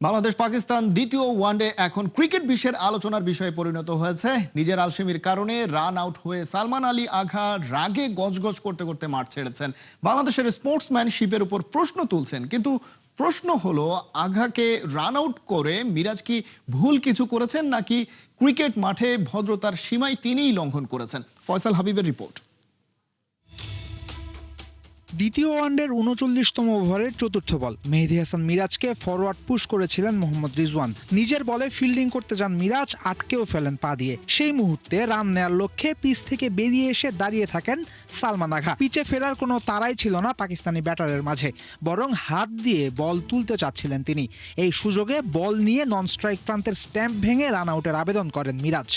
বাংলাদেশ পাকিস্তান দ্বিতীয় ওয়ানডে এখন ক্রিকেট বিশ্বের আলোচনার বিষয়ে পরিণত হয়েছে। নিজের আলসেমির কারণে রান আউট হয়ে সালমান আলী আঘা রাগে গজগজ করতে করতে মাঠ ছেড়েছেন। বাংলাদেশের স্পোর্টসম্যানশিপের উপর প্রশ্ন তুলছেন, কিন্তু প্রশ্ন হলো আঘাকে রান আউট করে মিরাজ কি ভুল কিছু করেছেন, নাকি ক্রিকেট মাঠে ভদ্রতার সীমাই তিনিই লঙ্ঘন করেছেন? ফয়সাল হাবিবের রিপোর্ট। দ্বিতীয় ওয়ানডের ৩৯তম ওভারের চতুর্থ বল মেহেদী হাসান মিরাজকে ফরওয়ার্ড পুশ করেছিলেন মোহাম্মদ রিজওয়ান। নিজের বলে ফিল্ডিং করতে যান মিরাজ, আটকেও ফেলেন পা দিয়ে। সেই মুহূর্তে রান নেয়ার লক্ষ্যে পিচ থেকে বেরিয়ে এসে দাঁড়িয়ে থাকেন সালমান আঘা। পিচে ফেরার কোনো তাড়াই ছিল না পাকিস্তানি ব্যাটারের মাঝে, বরং হাত দিয়ে বল তুলতে চাচ্ছিলেন তিনি। এই সুযোগে বল নিয়ে নন স্ট্রাইক প্রান্তের স্ট্যাম্প ভেঙে রান আউটের আবেদন করেন মিরাজ।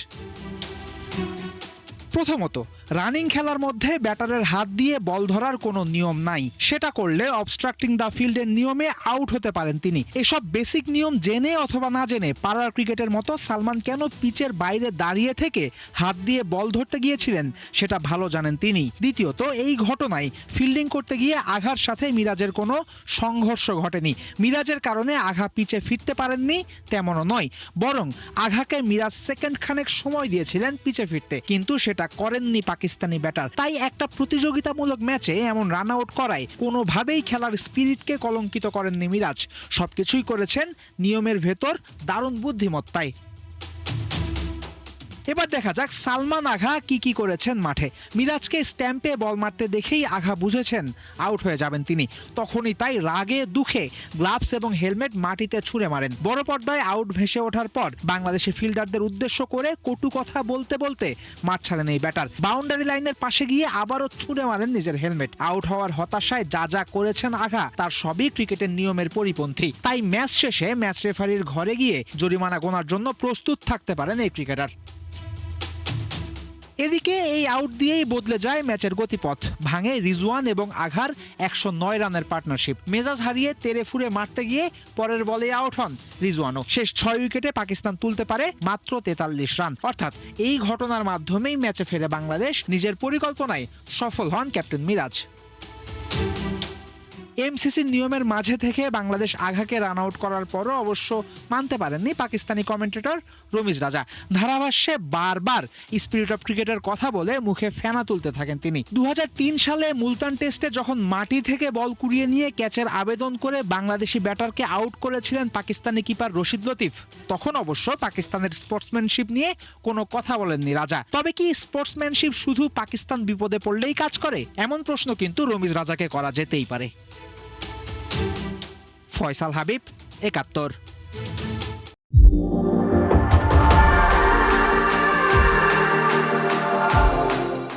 প্রথমত, রানিং খেলার মধ্যে ব্যাটারের হাত দিয়ে বল ধরার কোনো নিয়ম নাই। সেটা করলে অবস্ট্রাক্টিং দ্য ফিল্ডের নিয়মে আউট হতে পারেন তিনি। এসব বেসিক নিয়ম জেনে অথবা না জেনে পাড়ার ক্রিকেটের মতো সালমান কেন পিচের বাইরে দাঁড়িয়ে থেকে হাত দিয়ে বল ধরতে গিয়েছিলেন সেটা ভালো জানেন তিনি। দ্বিতীয়ত, এই ঘটনায় ফিল্ডিং করতে গিয়ে আঘার সাথে মিরাজের কোনো সংঘর্ষ ঘটেনি। মিরাজের কারণে আঘা পিচে ফিরতে পারেননি তেমনও নয়, বরং আঘাকে মিরাজ সেকেন্ড খানেক সময় দিয়েছিলেন পিচে ফিরতে, কিন্তু সেটা করেননি পাকিস্তানি ব্যাটার। তাই একটা প্রতিযোগিতামূলক ম্যাচে এমন রান আউট করায় কোনোভাবেই খেলার স্পিরিটকে কলঙ্কিত করেননি মিরাজ। সবকিছুই করেছেন নিয়মের ভেতর দারুণ বুদ্ধিমত্তায়। এবার দেখা যাক সালমান আঘা কি করেছেন মাঠে। মিরাজকে স্ট্যাম্পে বল মারতে দেখেই আঘা বুঝেছেন আউট হয়ে যাবেন তিনি। তখনই তাই রাগে দুঃখে গ্লাভস এবং হেলমেট মাটিতে ছুঁড়ে মারেন। বড় পর্দায় আউট ভেসে ওঠার পর বাংলাদেশি ফিল্ডারদের উদ্দেশ্য করে কটু কথা বলতে বলতে মাঠ ছাড়েন এই ব্যাটার। বাউন্ডারি লাইনের পাশে গিয়ে আবারও ছুঁড়ে মারেন নিজের হেলমেট। আউট হওয়ার হতাশায় যা করেছেন আঘা তার সবই ক্রিকেটের নিয়মের পরিপন্থী। তাই ম্যাচ শেষে ম্যাচ রেফারির ঘরে গিয়ে জরিমানা গোনার জন্য প্রস্তুত থাকতে পারেন এই ক্রিকেটার। এদিকে এই আউট দিয়েই বদলে যায় ম্যাচের গতিপথ। ভাঙে রিজওয়ান এবং আঘার ১০৯ রানের পার্টনারশিপ। মেজাজ হারিয়ে তেরে ফুরে মারতে গিয়ে পরের বলে আউট হন রিজওয়ানও। শেষ ৬ উইকেটে পাকিস্তান তুলতে পারে মাত্র ৪৩ রান। অর্থাৎ এই ঘটনার মাধ্যমেই ম্যাচে ফেরে বাংলাদেশ। নিজের পরিকল্পনায় সফল হন ক্যাপ্টেন মিরাজ। এমসিসির নিয়মের মাঝে থেকে বাংলাদেশ আঘাকে রান আউট করার পরও অবশ্য মানতে পারেননি পাকিস্তানি কমেন্টেটর রমিজ রাজা। ধারাভাষ্যে বারবার স্পিরিট অফ ক্রিকেটের কথা বলে মুখে ফেনা তুলতে থাকেন তিনি। ২০০৩ সালে মুলতান টেস্টে যখন মাটি থেকে বল কুড়িয়ে নিয়ে ক্যাচের আবেদন করে বাংলাদেশি ব্যাটারকে আউট করেছিলেন পাকিস্তানি কিপার রশিদ লতিফ, তখন অবশ্য পাকিস্তানের স্পোর্টসম্যানশিপ নিয়ে কোনো কথা বলেননি রাজা। তবে কি স্পোর্টসম্যানশিপ শুধু পাকিস্তান বিপদে পড়লেই কাজ করে? এমন প্রশ্ন কিন্তু রমিজ রাজাকে করা যেতেই পারে। ফয়সাল হাবিব, ৭১।